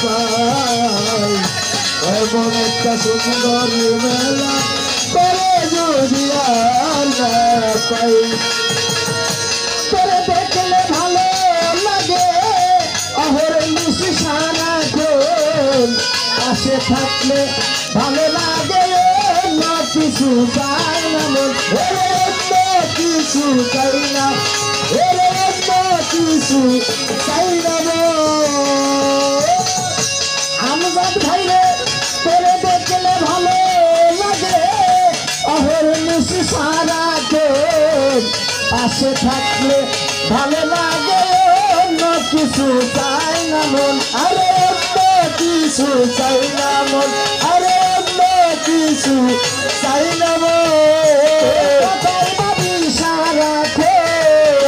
পাই এমন একটা সুন্দর মেলা করে যদি আর না পাই তোরে দেখলে ভালো লাগে অহরনিশি সারাক্ষণ পাশে থাকলে ভালো লাগে না কিছু চাই না মন কিছু চাই না কিছু চাই না আমজাদ ভাইরে তোরে দেখলে ভালো লাগে অহরনিশি সারাক্ষণ পাশে থাকলে ভালো লাগে অন্য কিছু চাই না মন আরে অন্য কিছু চাই না মন আরে অন্য কিছু চাই না মন কথাই ভাবি সারাক্ষণ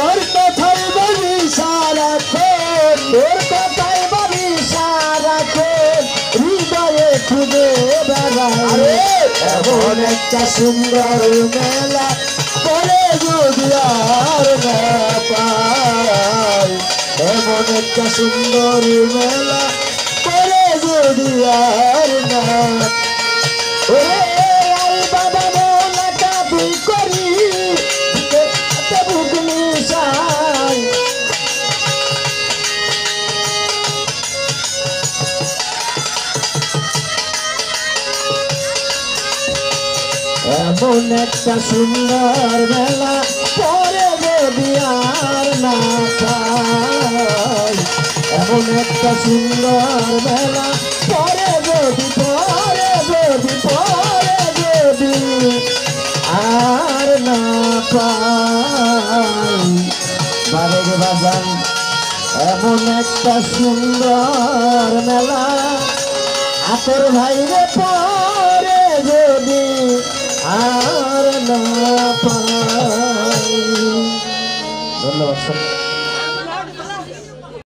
ওর কথাই ভাবি সারাক্ষণ ওর কথাই ভাবি সারাক্ষণ হৃদয়ে খুঁজে বেড়ায় এমন একটা সুন্দর মেলা করে যদি আর না পাই এমন একটা সুন্দর মেলা করে যদি আর না বাবা মোলাটা তুই করি বুক মিশাই এমন একটা সুন্দর মেলা পরে যদি আর না পাই এমন একটা সুন্দর মেলা পরে যদি আর না পাই বারে বাজান এমন একটা সুন্দর মেলা আতর ভাইরে পরে যদি আর না পাই ধন্যবাদ।